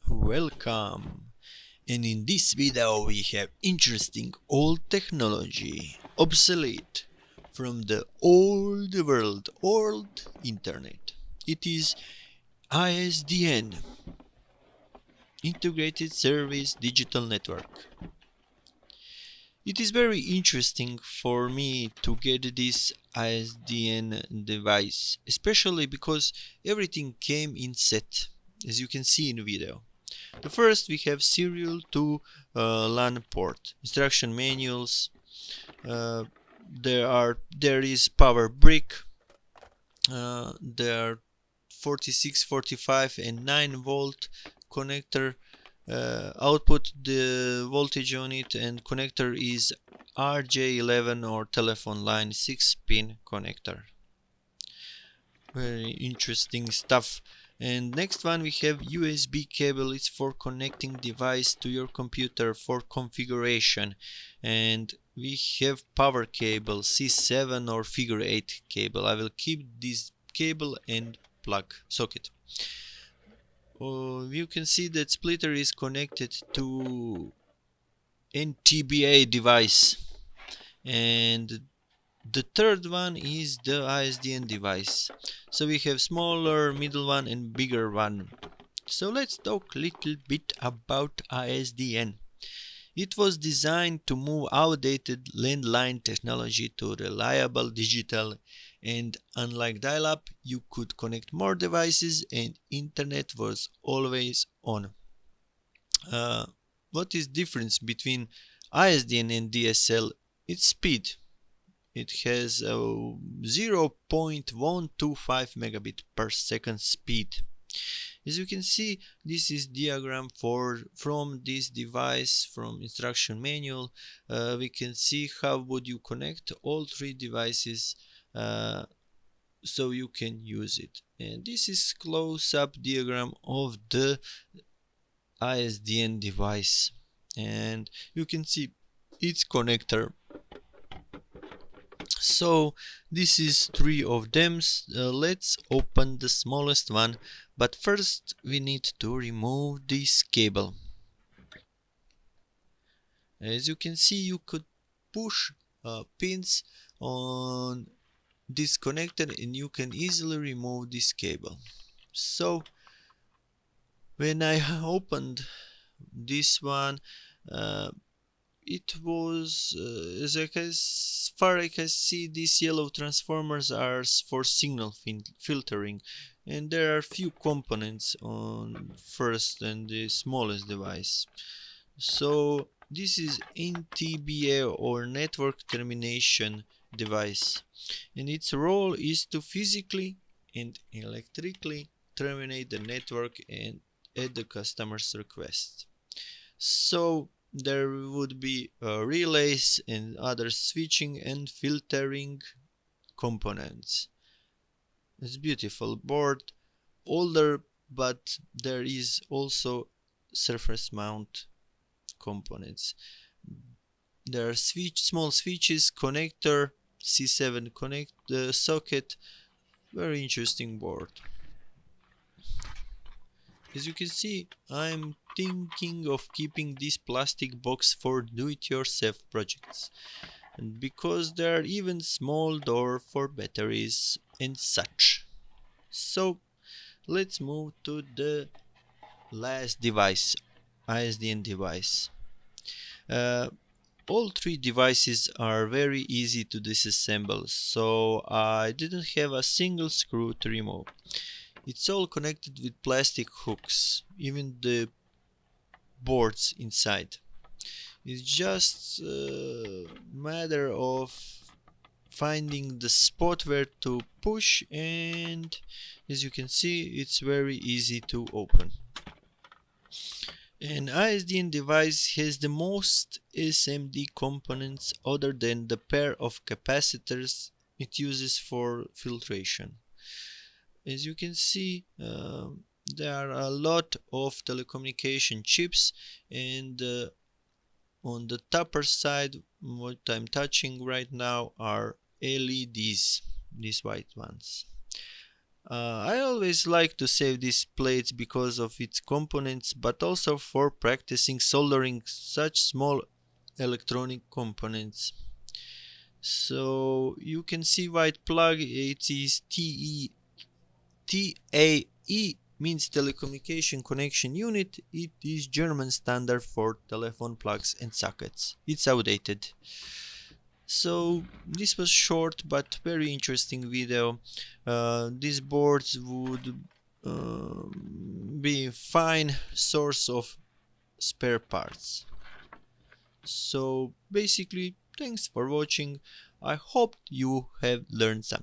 Welcome, and in this video we have interesting old technology, obsolete from the old world, old internet. It is ISDN, Integrated Service Digital Network. It is very interesting for me to get this ISDN device, especially because everything came in set, as you can see in the video. The first we have serial to LAN port, instruction manuals. Uh, there is power brick. There are 46, 45, and 9 volt connector. Output the voltage on it, and connector is RJ11 or telephone line 6-pin connector. Very interesting stuff. And next one we have USB cable. It's for connecting device to your computer for configuration. And we have power cable C7 or figure 8 cable. I will keep this cable and plug socket. You can see that splitter is connected to NTBA device, and the third one is the ISDN device. So we have smaller, middle one, and bigger one. So let's talk a little bit about ISDN. It was designed to move outdated landline technology to reliable digital, and unlike dial-up, you could connect more devices and internet was always on. What is difference between ISDN and DSL? It's speed. It has a 0.125 megabit per second speed. As you can see, this is diagram from this device, from instruction manual. We can see how would you connect all three devices so you can use it. And this is close-up diagram of the ISDN device, and you can see its connector. So this is three of them. Let's open the smallest one, but first we need to remove this cable. As you can see, you could push pins on this connector and you can easily remove this cable. So when I opened this one, it was as far as I can see, these yellow transformers are for signal filtering, and there are few components on first and the smallest device. So this is NTBA or network termination device, and its role is to physically and electrically terminate the network and at the customer's request. So there would be relays and other switching and filtering components. It's a beautiful board, older, but there is also surface mount components. There are small switches, connector, C7 connect socket. Very interesting board. As you can see, I'm thinking of keeping this plastic box for do-it-yourself projects, and because there are even small door for batteries and such. So let's move to the last device, ISDN device. All three devices are very easy to disassemble, so I didn't have a single screw to remove. It's all connected with plastic hooks, even the boards inside. It's just a matter of finding the spot where to push, and as you can see, it's very easy to open. An ISDN device has the most SMD components other than the pair of capacitors it uses for filtration. As you can see, there are a lot of telecommunication chips, and on the upper side, what I'm touching right now are LEDs, these white ones. I always like to save these plates because of its components, but also for practicing soldering such small electronic components. So you can see white plug, it is TAE means telecommunication connection unit. It is German standard for telephone plugs and sockets. It's outdated. So this was short but very interesting video. These boards would be a fine source of spare parts. So basically, thanks for watching. I hope you have learned something.